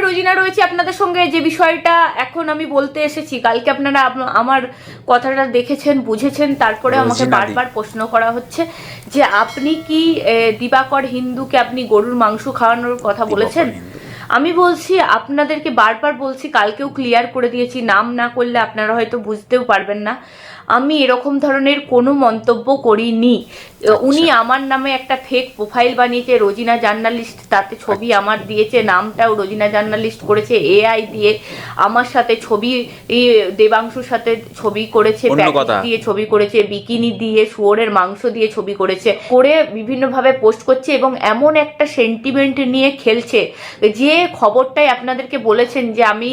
রোজিনা রয়েছে আপনাদের সঙ্গে। যে বিষয়টা এখন আমি বলতে এসেছি, কালকে আপনারা আমার কথাটা দেখেছেন, বুঝেছেন, তারপরে আমাকে বারবার প্রশ্ন করা হচ্ছে যে আপনি কি দিবাকর হিন্দুকে আপনি গরুর মাংস খাওয়ানোর কথা বলেছেন। আমি বলছি, আপনাদেরকে বারবার বলছি, কালকেও ক্লিয়ার করে দিয়েছি, নাম না করলে আপনারা হয়তো বুঝতেও পারবেন না। আমি এরকম ধরনের কোনো মন্তব্য করিনি। উনি আমার নামে একটা ফেক প্রোফাইল বানিয়েছে, রোজিনা জার্নালিস্ট, তাতে ছবি আমার দিয়েছে, নামটাও রোজিনা জার্নালিস্ট করেছে, এআই দিয়ে আমার সাথে ছবি, দেবাংশুর সাথে ছবি করেছে, প্যাকেজ দিয়ে ছবি করেছে, বিকিনি দিয়ে, শুয়োরের মাংস দিয়ে ছবি করেছে, করে বিভিন্নভাবে পোস্ট করছে এবং এমন একটা সেন্টিমেন্ট নিয়ে খেলছে যে খবরটাই আপনাদেরকে বলেছেন যে আমি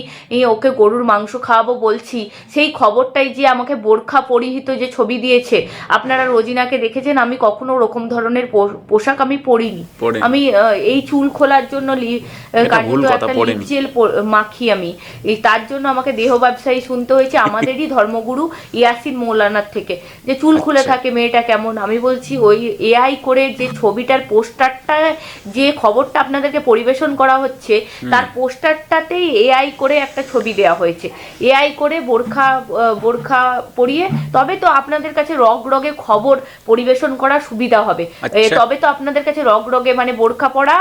ওকে গরুর মাংস খাওয়াবো বলছি, সেই খবরটাই যে আমাকে বোরখা পরিহিত যে ছবি দিয়েছে। আপনারা রোজিনাকে দেখেছেন, আমি কখনো ওরকম ধরনের পোশাক আমি পরিনি। আমি এই চুল খোলার জন্য কার্যত একটা লিপ জেল মাখি আমি, তার জন্য আমাকে দেহ ব্যবসায়ী শুনতে হয়েছে আমাদেরই ধর্মগুরু ইয়াসিন মৌলানার থেকে, যে চুল খুলে থাকে মেয়েটা কেমন। আমি বলছি ওই এআই করে যে ছবিটার পোস্টারটা, যে খবরটা আপনাদেরকে পরিবেশন করা হচ্ছে, তার পোস্টারটাতেই এআই করে একটা ছবি দেওয়া হয়েছে, এআই করে বোরখা পরিয়ে। তবে তো আপনাদের কাছে রগে খবর পরিবেশন করা সুবিধা হবে, তবে তো আপনাদের কাছে রগে মানে বোরখা পরা,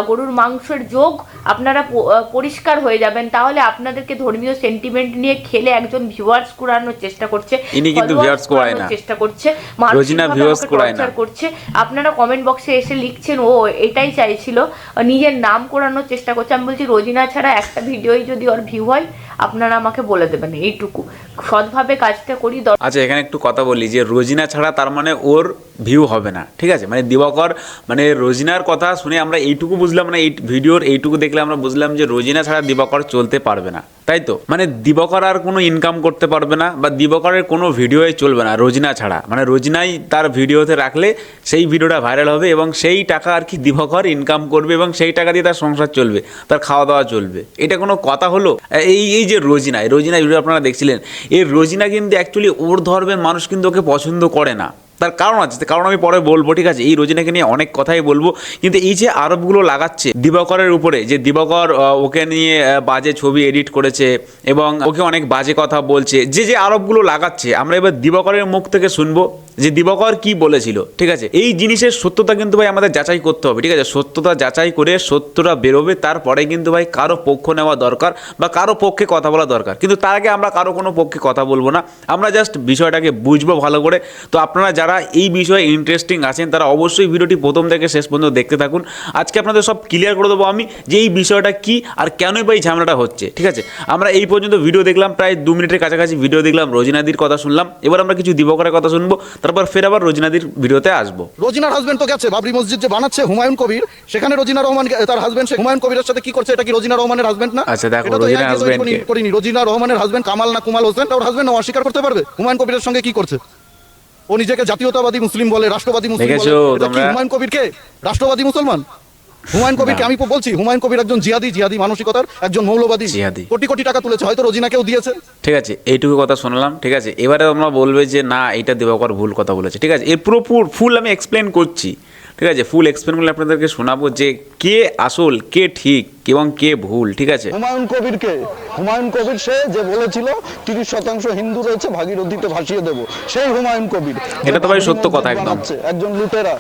গরুর মাংসের যোগ আপনারা পরিষ্কার হয়ে যাবেন। তাহলে আপনাদেরকে ধর্মীয় সেন্টিমেন্ট নিয়ে খেলে একজন ভিউয়ার্স কুড়ানোর চেষ্টা করছে, চেষ্টা করছে, করছে। আপনারা কমেন্ট বক্সে এসে লিখছেন ও এটাই চাইছিল, নিজের নাম করানোর চেষ্টা করছে। আমি বলছি রোজিনা ছাড়া একটা ভিডিওই যদি ওর ভিউ হয় আপনারা আমাকে বলে দেবেন, এইটুকু সৎভাবে কাজটা করি। আচ্ছা, এখানে একটু কথা বলি যে রোজিনা ছাড়া তার মানে ওর ভিউ হবে না, ঠিক আছে? মানে দিবাকর মানে রোজিনার কথা শুনে আমরা এইটুকু বুঝলাম, মানে এই ভিডিওর এইটুকু দেখলে আমরা বুঝলাম যে রোজিনা ছাড়া দিবাকর চলতে পারবে না, তাই তো? মানে দিবাকর আর কোনো ইনকাম করতে পারবে না, বা দিবাকরের কোনো ভিডিওই চলবে না রোজিনা ছাড়া। মানে রোজিনাই তার ভিডিওতে রাখলে সেই ভিডিওটা ভাইরাল হবে এবং সেই টাকা আর কি দিবাকর ইনকাম করবে এবং সেই টাকা দিয়ে তার সংসার চলবে, তার খাওয়া দাওয়া চলবে। এটা কোনো কথা হলো? এই যে রোজিনা ভিডিও আপনারা দেখছিলেন, এই রোজিনা কিন্তু অ্যাকচুয়ালি ওর ধর্মের মানুষ কিন্তু ওকে পছন্দ করে না। তার কারণ আছে, কারণ আমি পরে বলবো, ঠিক আছে? এই রোজিনাকে নিয়ে অনেক কথাই বলবো, কিন্তু এই যে আরোপগুলো লাগাচ্ছে দিবাকরের উপরে, যে দিবাকর ওকে নিয়ে বাজে ছবি এডিট করেছে এবং ওকে অনেক বাজে কথা বলছে, যে আরোপগুলো লাগাচ্ছে, আমরা এবার দিবাকরের মুখ থেকে শুনবো যে দিবাকর কি বলেছিল, ঠিক আছে? এই জিনিসের সত্যতা কিন্তু ভাই আমাদের যাচাই করতে হবে, ঠিক আছে? সত্যতা যাচাই করে সত্যটা বেরোবে, তারপরে কিন্তু ভাই কারো পক্ষ নেওয়া দরকার বা কারো পক্ষে কথা বলা দরকার। কিন্তু তার আগে আমরা কারো কোনো পক্ষে কথা বলবো না, আমরা জাস্ট বিষয়টাকে বুঝবো ভালো করে। তো আপনারা যারা এই বিষয়ে ইন্টারেস্টিং আছেন তারা অবশ্যই ভিডিওটি প্রথম থেকে শেষ পর্যন্ত দেখতে থাকুন। আজকে আপনাদের সব ক্লিয়ার করে দেবো আমি যে এই বিষয়টা কি আর কেনই বা এই ঝামেলাটা হচ্ছে, ঠিক আছে? আমরা এই পর্যন্ত ভিডিও দেখলাম, প্রায় 2 মিনিটের কাছাকাছি ভিডিও দেখলাম, রোজিনাদির কথা শুনলাম, এবার আমরা কিছু দিবাকরের কথা শুনবো, তারপর ফের আবার রোজিনাদির ভিডিওতে আসবো। রোজিনার হাজবেন্ড তো গেছে বাবরি মসজিদ যে বানাচ্ছে হুমায়ুন কবির, সেখানে রোজিনা রহমান তার হাজবেন্ড সে হুমায়ুন কবিরের সাথে কি করছে? এটা কি রোজিনা রহমানের হাজবেন্ড না? আচ্ছা দেখো, রোজিনার হাজবেন্ড করিনি, রোজিনা রহমানের হাজবেন্ড কামাল না কুমাল হোসেন, ওর হাজবেন্ড অস্বীকার করতে পারবে হুমায়ুন কবিরের সঙ্গে কি করছে? ও নিজেকে জাতীয়তাবাদী মুসলিম বলে, রাষ্ট্রবাদী মুসলিম বলে। হুমায়ুন কবির কে রাষ্ট্রবাদী মুসলমান? হুমায়ুন কবিরকে আমি বলছি হুমায়ুন কবির একজন জিহাদি মানসিকতার একজন মৌলবাদী, কোটি কোটি টাকা তুলেছে, হয়তো রোজিনাকেও দিয়েছে, ঠিক আছে? এইটুকু কথা শুনলাম, ঠিক আছে? এবারে আমরা বলবে যে না এটা দিবাকর ভুল কথা বলেছে, ঠিক আছে? এর পুরো ফুল আমি এক্সপ্লেন করছি, ঠিক আছে? ফুল এক্সপ্লেন করলে আপনাদেরকে শোনাবো যে কে আসল, কে ঠিক এবং কে ভুল, ঠিক আছে? হুমায়ুন কবির সে যে বলেছিল 30% হিন্দু রয়েছে, ভাগীরথীতে ভাসিয়ে দেব, সেই হুমায়ুন কবির। এটা তো ভাই সত্য কথা, একজন লুটেরা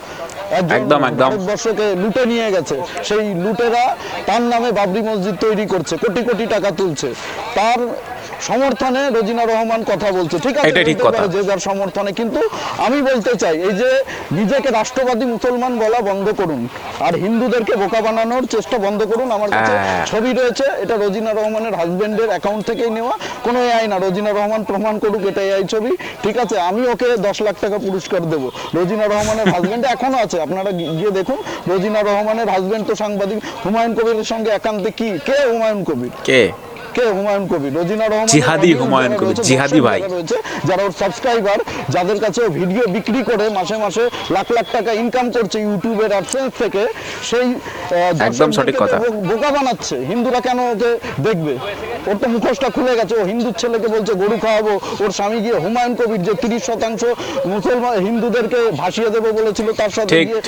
একদম ভারতবর্ষকে লুটে নিয়ে গেছে, সেই লুটেরা তার নামে বাবরি মসজিদ তৈরি করছে, কোটি কোটি টাকা তুলছে, তার সমর্থনে রোজিনা রহমান কথা বলছে, ঠিক আছে? যে যার সমর্থনে। কিন্তু আমি বলতে চাই এই যে নিজেকে রাষ্ট্রবাদী মুসলমান বলা বন্ধ করুন আর হিন্দুদেরকে বোকা বানানোর চেষ্টা বন্ধ করুন। আমার কাছে ছবি রয়েছে, এটা রোজিনা রহমানের হাজবেন্ডের অ্যাকাউন্ট থেকেই নেওয়া, কোনো এআই না। রোজিনা রহমান প্রমাণ করুক এটা এআই ছবি, ঠিক আছে? আমি ওকে 10 লাখ টাকা পুরস্কার দেবো। রোজিনা রহমানের হাজবেন্ড এখনো আছে, আপনারা গিয়ে দেখুন। রোজিনা রহমানের হাজবেন্ড তো সাংবাদিক। হুমায়ুন কবিরের সঙ্গে একান্তে কি? কে হুমায়ুন কবির? কে হুমায়ুন কবির? রোজিনা রহমান জিহাদি হুমায়ুন কবির, জিহাদি ভাই রয়েছে, যারা ওর সাবস্ক্রাইবার, যাদের কাছে ভিডিও বিক্রি করে মাসে মাসে লাখ লাখ টাকা ইনকাম করছে ইউটিউবের অ্যাডসেন্স থেকে, সেই একদম সঠিক কথা বোকা বানাচ্ছে। হিন্দুরা কেন ওকে দেখবে? ওর তো মুখোশটা খুলে গেছে। ও হিন্দুর ছেলেকে বলছে গরু খাওয়াবো, ওর স্বামী গিয়ে হুমায়ুন কবির যে 30% মুসলমান হিন্দুদেরকে ভাসিয়ে দেবে বলেছিল তার সাথে গিয়ে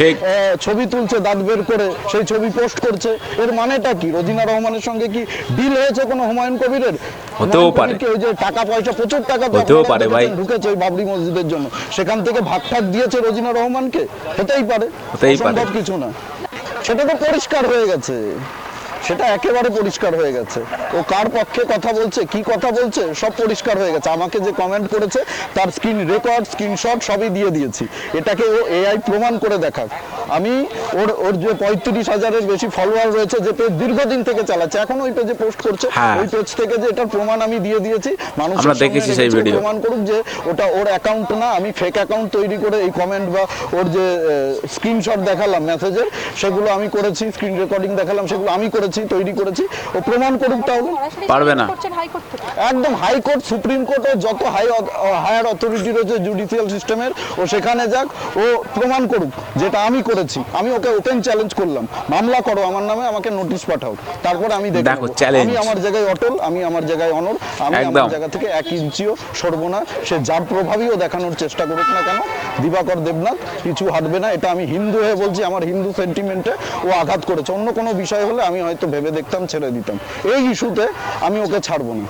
ছবি তুলছে দাঁত বের করে, সেই ছবি পোস্ট করছে। এর মানেটা কি? রোজিনা রহমানের সঙ্গে কি ডিল হয়েছে কোনো হুমায়ুন কবিরের? হতেও পারে, ওই যে টাকা পয়সা প্রচুর টাকা হতেও পারে ভাই, ঢুকেছে ওই বাবরি মসজিদের জন্য, সেখান থেকে ভাগ ঠাক দিয়েছে রোজিনা রহমানকে। হতেই পারে, অসম্ভব কিছু না। সেটা তো পরিষ্কার হয়ে গেছে, সেটা একেবারে পরিষ্কার হয়ে গেছে। ও কার পক্ষে কথা বলছে, কি কথা বলছে, সব পরিষ্কার হয়ে গেছে। আমাকে যে কমেন্ট করেছে তার স্ক্রিন রেকর্ড, স্ক্রিনশট সবই দিয়ে দিয়েছি। এটাকে ও এআই প্রমাণ করে দেখাক। আমি ওর যে 35,000-এর বেশি ফলোয়ার রয়েছে, যে পেজ দীর্ঘদিন থেকে চালাচ্ছে, এখন ওই পেজে পোস্ট করছে, ওই পেজ থেকে যে এটার প্রমাণ আমি দিয়ে দিয়েছি, মানুষ প্রমাণ করুক যে ওটা ওর অ্যাকাউন্ট না, আমি ফেক অ্যাকাউন্ট তৈরি করে এই কমেন্ট বা ওর যে স্ক্রিনশট দেখালাম মেসেজের, সেগুলো আমি করেছি, স্ক্রিন রেকর্ডিং দেখালাম, সেগুলো আমি করেছি, তৈরি করেছি। ও প্রমাণ করুক। তাহলে পারবে না, একদম হাইকোর্ট, সুপ্রিম কোর্টে যত হায়ার অথরিটি রয়েছে জুডিশিয়াল সিস্টেমের, ও সেখানে যাক, ও প্রমাণ করুক যেটা আমি করেছি। আমি ওকে ওপেন চ্যালেঞ্জ করলাম, মামলা করো আমার নামে, আমাকে নোটিশ পাঠাও, তারপরে আমি দেখো। আমি আমার জায়গায় অটল, আমি আমার জায়গায় অনড়, আমি আমার জায়গা থেকে 1 ইঞ্চিও সরবো না। সে যার প্রভাবীও দেখানোর চেষ্টা করুক না কেন, দিবাকর দেবনাথ পিছু হাঁটবে না। এটা আমি হিন্দু হয়ে বলছি, আমার হিন্দু সেন্টিমেন্টে ও আঘাত করেছে। অন্য কোনো বিষয় হলে আমি হয়তো ভেবে দেখতাম, ছেড়ে দিতাম। এই ইস্যুতে আমি ওকে ছাড়বো না।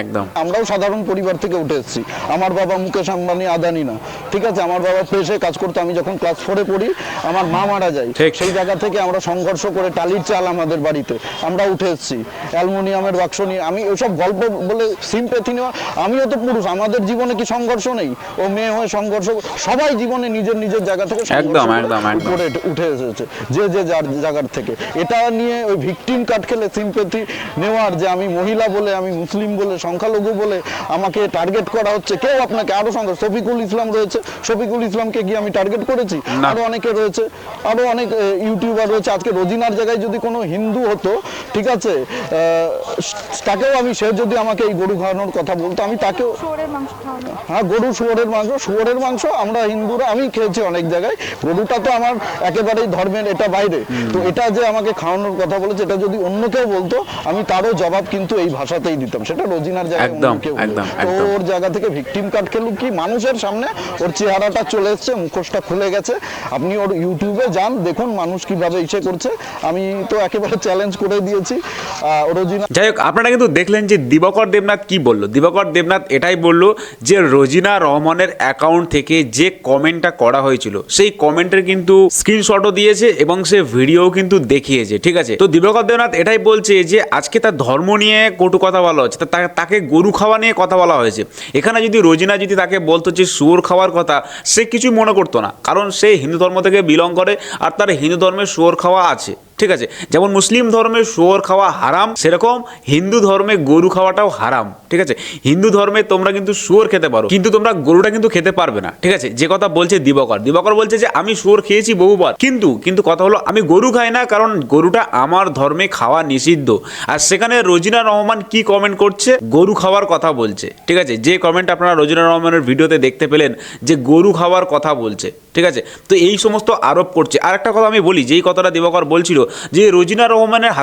একদম। আমরাও সাধারণ পরিবার থেকে উঠে এসেছি। আমার বাবা মুকেশ আম্বানি, আদানি না, ঠিক আছে? আমার বাবা প্রেসে কাজ করতো। আমি যখন ক্লাস 4-এ পড়ি আমার মা মারা যায়, সেই জায়গা থেকে আমরা সংঘর্ষ করে টালির চাল আমাদের বাড়িতে আমরা উঠে এসেছি, অ্যালুমিনিয়ামের বাক্স নিয়ে। আমি ওইসব গল্প বলে সিম্প্যাথি নেওয়া, আমিও তো পুরুষ, আমাদের জীবনে কি সংঘর্ষ নেই? ও মেয়ে হয়ে সংঘর্ষ, সবাই জীবনে নিজের নিজের জায়গা থেকে উপরে উঠে এসেছে, যে যার জায়গার থেকে। এটা নিয়ে ওই ভিকটিম কার্ড খেলে সিম্প্যাথি নেওয়ার, যে আমি মহিলা বলে, আমি মুসলিম বলে, সংখ্যালঘু বলে আমাকে টার্গেট করা হচ্ছে। কেউ আপনাকে আরো সংখ্যা, শফিকুল ইসলাম রয়েছে, শফিকুল ইসলামকে গিয়ে আমি টার্গেট করেছি? আরো অনেকে রয়েছে, আরো অনেক ইউটিউবার রয়েছে। আজকে রোজিনার জায়গায় যদি কোনো হিন্দু হতো, ঠিক আছে, তাকেও আমি, সে যদি আমাকে এই গরু খাওয়ানোর কথা বলতো, আমি তাকেও, হ্যাঁ গরু, শুয়োরের মাংস আমরা হিন্দুরা, আমি খেয়েছি অনেক জায়গায়। গরুটা তো আমার একেবারেই ধর্মের এটা বাইরে। তো এটা যে আমাকে খাওয়ানোর কথা বলেছে, এটা যদি অন্য কেউ বলতো, আমি তারও জবাব কিন্তু এই ভাষাতেই দিতাম। সেটা রোজিনার জায়গায় অন্য কেউ। তো ওর জায়গা থেকে ভিকটিম কার্ড খেলুক কি, মানুষের সামনে ওর চেহারাটা চলে এসছে, মুখোশটা খুলে গেছে। আপনি ওর ইউটিউবে যান, দেখুন মানুষ কিভাবে ইসে করছে। আমি তো একেবারে চ্যালেঞ্জ করে দিয়েছি রোজিনা। যাই হোক, আপনারা কিন্তু দেখলেন যে দিবাকর দেবনাথ কি বলল। দিবাকর দেবনাথ এটাই বলল যে রোজিনা রহমানের অ্যাকাউন্ট থেকে যে কমেন্টটা করা হয়েছিল, সেই কমেন্টের কিন্তু স্ক্রিনশটও দিয়েছে এবং সে ভিডিও কিন্তু দেখিয়েছে, ঠিক আছে? তো দিবাকর দেবনাথ এটাই বলছে যে আজকে তার ধর্ম নিয়ে কটু কথা বলা হচ্ছে, তাকে গরু খাওয়া নিয়ে কথা বলা হয়েছে। এখানে যদি রোজিনা যদি তাকে বলতো যে শুয়োর খাওয়ার কথা, সে কিছু মনে করতো না, কারণ সে হিন্দু ধর্ম থেকে বিলং করে আর তার হিন্দু ধর্মে শুয়োর খাওয়া আছে, ঠিক আছে? যেমন মুসলিম ধর্মে শুয়োর খাওয়া হারাম, সেরকম হিন্দু ধর্মে গরু খাওয়াটাও হারাম, ঠিক আছে? হিন্দু ধর্মে তোমরা কিন্তু শুয়োর খেতে পারো, কিন্তু তোমরা গরুটা কিন্তু খেতে পারবে না, ঠিক আছে? যে কথা বলছে দিবাকর বলছে যে আমি শুয়োর খেয়েছি বহুবার, কিন্তু কথা হলো আমি গরু খাই না, কারণ গরুটা আমার ধর্মে খাওয়া নিষিদ্ধ। আর সেখানে রোজিনা রহমান কি কমেন্ট করছে, গরু খাওয়ার কথা বলছে, ঠিক আছে? যে কমেন্ট আপনারা রোজিনা রহমানের ভিডিওতে দেখতে পেলেন, যে গরু খাওয়ার কথা বলছে, ঠিক আছে? তো এই সমস্ত আরোপ করছে। আর একটা কথা আমি বলি, যেই কথাটা দিবাকর বলছিল যে রোজিনা রহমানের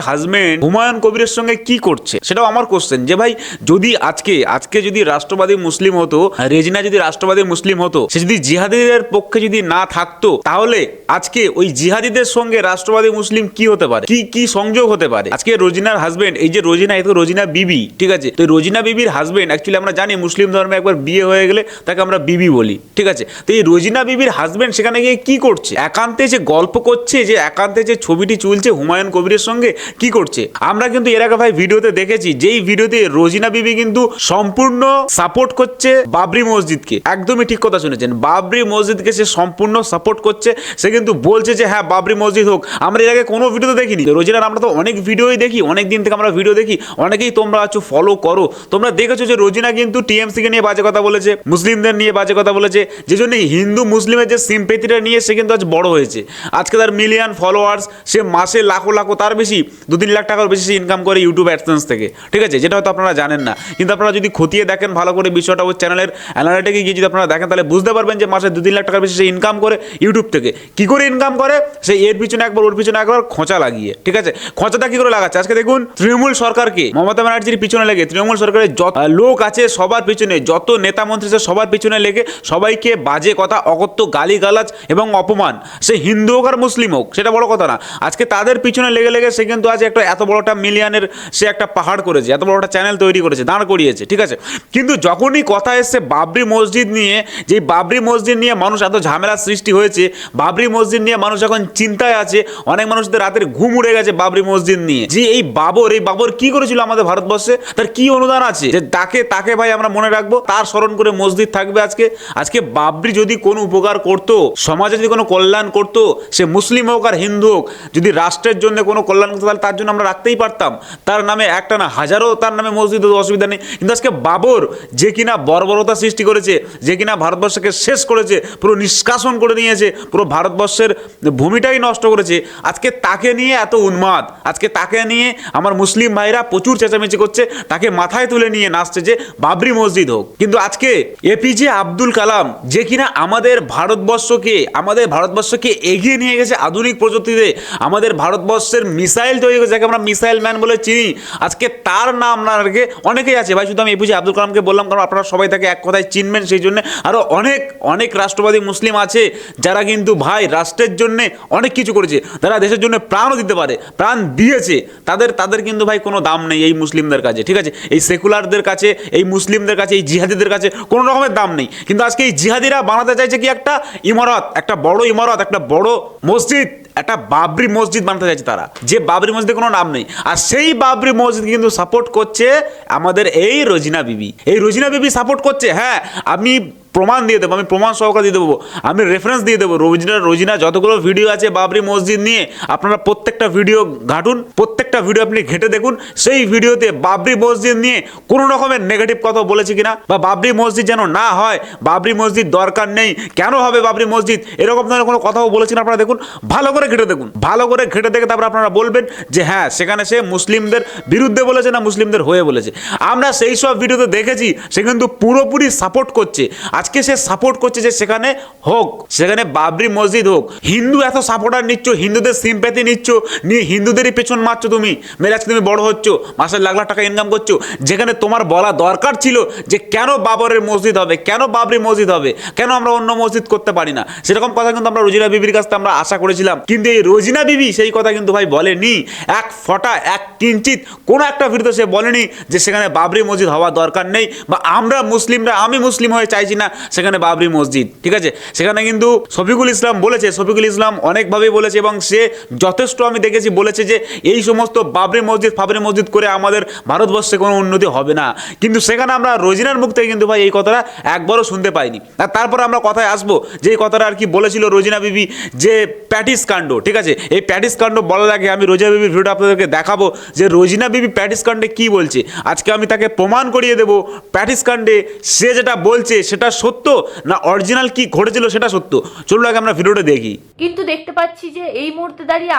হাজবেন্ড হুমায়ুন কবিরের সঙ্গে কি করছে, সেটাও আমার কোশ্চেন। যে ভাই, যদি আজকে যদি রাষ্ট্রবাদী মুসলিম হতো, রেজিনা যদি রাষ্ট্রবাদী মুসলিম হতো, সে যদি জিহাদিদের পক্ষে যদি না থাকতো, তাহলে আজকে ওই জিহাদিদের সঙ্গে রাষ্ট্রবাদী মুসলিম কি হতে পারে, কি সংযোগ হতে পারে? আজকে রোজিনার হাজবেন্ড, এই যে রোজিনা, এই তো রোজিনা বিবি, ঠিক আছে? তো রোজিনা বিবির হাজবেন্ড, অ্যাকচুয়ালি আমরা জানি মুসলিম ধর্মে একবার বিয়ে হয়ে গেলে তাকে আমরা বিবি বলি, ঠিক আছে? তো এই রোজিনা বিবির হাজবেন্ড সেখানে গিয়ে কি করছে? একান্তে যে গল্প করছে, যে একান্তে যে ছবিটি চলছে হুমায়ুন কবিরের সঙ্গে, কি করছে? আমরা কিন্তু এর আগে ভাই ভিডিওতে দেখেছি, যেই ভিডিওতে রোজিনা বিবি কিন্তু সম্পূর্ণ সাপোর্ট করছে বাবরি মসজিদকে। একদমই ঠিক কথা শুনেছেন, বাবরি মসজিদকে সে সম্পূর্ণ সাপোর্ট করছে। সে কিন্তু বলছে যে হ্যাঁ বাবরি মসজিদ হোক। আমরা এর আগে কোনো ভিডিওতে দেখিনি রোজিনার, আমরা তো অনেক ভিডিওই দেখি, অনেক দিন থেকে আমরা ভিডিও দেখি, অনেকেই তোমরা আছো ফলো করো, তোমরা দেখেছো যে রোজিনা কিন্তু টিএমসিকে নিয়ে বাজে কথা বলেছে, মুসলিমদের নিয়ে বাজে কথা বলেছে, যে জন্য হিন্দু মুসলিমের যে সিম্পেথিটা নিয়ে সে কিন্তু আজ বড় হয়েছে। আজকে তার মিলিয়ন মিলিয়ন ফলোয়ার্স, সে মাসে লাখো লাখো তার বেশি 2-3 লাখ টাকার বেশি সে ইনকাম করে ইউটিউব অ্যাডসেন্স থেকে, ঠিক আছে, যেটা হয়তো আপনারা জানেন না। কিন্তু আপনারা যদি খতিয়ে দেখেন ভালো করে বিষয়টা, ওই চ্যানেলের অ্যানালিটিকে গিয়ে যদি আপনারা দেখেন তাহলে বুঝতে পারবেন যে মাসে 2-3 লাখ টাকার বেশি সে ইনকাম করে ইউটিউব থেকে। কি করে ইনকাম করে? সে এর পিছনে একবার ওর পিছনে একবার খোঁচা লাগিয়ে, ঠিক আছে। খোঁচাটা কি করে লাগাচ্ছে আজকে দেখুন, তৃণমূল সরকারকে, মমতা ব্যানার্জির পিছনে লেগে, তৃণমূল সরকারের যত লোক আছে সবার পিছনে, যত নেতা মন্ত্রী আছে সবার পিছনে লেগে সবাইকে বাজে কথা, অকথ্য গালিগালাজ এবং অপমান, সে হিন্দু হোক আর মুসলিম হোক সেটা বড় কথা না, আজকে তাদের পিছনে লেগে লেগে সে কিন্তু আজ একটা এত বড়টা মিলিয়নের সে একটা পাহাড় করেছে, এত বড় একটা চ্যানেল তৈরি করেছে, দাঁড় করিয়েছে, ঠিক আছে। কিন্তু যখনই কথা এসছে বাবরি মসজিদ নিয়ে, যে বাবরি মসজিদ নিয়ে মানুষ এত ঝামেলার সৃষ্টি হয়েছে, বাবরি মসজিদ নিয়ে মানুষ এখন চিন্তায় আছে, অনেক মানুষদের রাতের ঘুম উড়ে গেছে বাবরি মসজিদ নিয়ে, যে এই বাবর কি করেছিল আমাদের ভারতবর্ষে, তার কি অনুদান আছে যে তাকে ভাই আমরা মনে রাখবো, তার স্মরণ করে মসজিদ থাকবে। আজকে বাবরি যদি কোনো উপকার করতো, সমাজে যদি কোনো কল্যাণ করতো, সে মুসলিম হোক আর হিন্দু হোক, যদি রাষ্ট্রের জন্য কোনো কল্যাণ করতো তাহলে তার জন্য আমরা রাখতেই পারতাম, তার নামে একটা না হাজারো তার নামে মসজিদ, অসুবিধা নেই। কিন্তু আজকে বাবর যে কিনা বর্বরতা সৃষ্টি করেছে, যে কিনা ভারতবর্ষকে শেষ করেছে, পুরো নিষ্কাশন করে নিয়েছে, পুরো ভারতবর্ষের ভূমিটাই নষ্ট করেছে, আজকে তাকে নিয়ে এত উন্মাদ, আজকে তাকে নিয়ে আমার মুসলিম ভাইরা প্রচুর চেঁচামেচি করছে, তাকে মাথায় তুলে নিয়ে নাচছে যে বাবরি মসজিদ হোক। কিন্তু আজকে এপিজে আব্দুল কালাম যে কিনা আমাদের ভারতবর্ষকে এগিয়ে নিয়ে গেছে আধুনিক প্রযুক্তিতে, আমাদের ভারতবর্ষের মিসাইল তৈরি করেছে, যাকে আমরা মিসাইল ম্যান বলে চিনি, আজকে তার নাম না রেখে অনেকেই আছে ভাই, শুধু আমি এপিজে আব্দুল কালামকে বললাম কারণ আপনারা সবাই তাকে এক কথায় চিনবেন, সেই জন্য আরও অনেক রাষ্ট্রবাদী মুসলিম আছে যারা কিন্তু ভাই রাষ্ট্রের জন্য অনেক কিছু করেছে, তারা দেশের জন্য প্রাণও দিতে পারে, প্রাণ দিয়েছে, তাদের কিন্তু ভাই কোনো দাম নেই এই মুসলিমদের কাছে, ঠিক আছে, এই সেকুলারদের কাছে, এই মুসলিমদের কাছে, এই জিহাদিদের কাছে কোনো রকমের দাম নেই। কিন্তু আজকে এই জিহাদিরা বানাতে চাইছে কি একটা ইমারত, একটা বড় ইমারত, একটা বড় মসজিদ, একটা বাবরি মসজিদ বানাতে চাইছে তারা, যে বাবরি মসজিদের কোনো নাম নেই। আর সেই বাবরি মসজিদ কিন্তু সাপোর্ট করছে আমাদের এই রোজিনা বিবি সাপোর্ট করছে। হ্যাঁ, আমি প্রমাণ দিয়ে দেবো, আমি প্রমাণ সহকারে দিয়ে দেবো, আমি রেফারেন্স দিয়ে দেবো। রোজিনা যতগুলো ভিডিও আছে বাবরি মসজিদ নিয়ে, আপনারা প্রত্যেকটা ভিডিও ঘাটুন, প্রত্যেকটা ভিডিও আপনি ঘেটে দেখুন, সেই ভিডিওতে বাবরি মসজিদ নিয়ে কোনো রকমের নেগেটিভ কথা বলেছে কিনা, বা বাবরি মসজিদ যেন না হয়, বাবরি মসজিদ দরকার নেই, কেন হবে বাবরি মসজিদ, এরকম ধরনের কোনো কথাও বলেছেন আপনারা দেখুন, ভালো করে ঘেটে দেখুন, ভালো করে ঘেটে দেখে তারপর আপনারা বলবেন যে হ্যাঁ সেখানে সে মুসলিমদের বিরুদ্ধে বলেছে না মুসলিমদের হয়ে বলেছে। আমরা সেই সব ভিডিওতে দেখেছি সে কিন্তু পুরোপুরি সাপোর্ট করছে, আজকে সে সাপোর্ট করছে যে সেখানে হোক, সেখানে বাবরি মসজিদ হোক। হিন্দু এত সাপোর্টার নিচ্ছ, হিন্দুদের সিম্প্যাথি নিচ্ছ, নিয়ে হিন্দুদেরই পেছন মারছো তুমি, মেরে আজকে তুমি বড় হচ্ছ, মাসে লাখ লাখ টাকা ইনকাম করছো, যেখানে তোমার বলা দরকার ছিল যে কেন বাবরের মসজিদ হবে, কেন বাবরি মসজিদ হবে, কেন আমরা অন্য মসজিদ করতে পারি না, সেরকম কথা কিন্তু আমরা রোজিনা বিবির কাছ থেকে আমরা আশা করেছিলাম। কিন্তু এই রোজিনা বিবি সেই কথা কিন্তু ভাই বলেনি, এক ফোঁটা এক কিঞ্চিত কোনো একটা ভিডিওতে সে বলেনি যে সেখানে বাবরি মসজিদ হওয়া দরকার নেই, বা আমরা মুসলিমরা, আমি মুসলিম হয়ে চাইছি না সেখানে বাবরি মসজিদ, ঠিক আছে। সেখানে কিন্তু শফিকুল ইসলাম বলেছে, শফিকুল ইসলাম অনেকভাবেই বলেছে এবং সে যথেষ্ট আমি দেখেছি বলেছে যে এই সমস্ত বাবরি মসজিদ করে আমাদের ভারতবর্ষে কোনো উন্নতি হবে না। কিন্তু সেখানে আমরা রোজিনার মুখ থেকে কিন্তু ভাই এই কথাটা একবারও শুনতে পাইনি। আর তারপরে আমরা কথায় আসবো যে এই কথাটা আর কি বলেছিল রোজিনা বিবি, যে প্যাটিস কাণ্ড, ঠিক আছে। এই প্যাটিস কাণ্ড বলার আগে আমি রোজিনা বিবির ভিডিওটা আপনাদেরকে দেখাবো যে রোজিনা বিবি প্যাটিস কাণ্ডে কি বলছে। আজকে আমি তাকে প্রমাণ করিয়ে দেবো প্যাটিস কাণ্ডে সে যেটা বলছে সেটা সত্য না অরিজিনাল কি ঘটেছিল সেটা সত্য। চলুন আগে আমরা ভিডিওটা দেখি। কিন্তু দেখতে পাচ্ছি যে এই মুহূর্তে দাঁড়িয়ে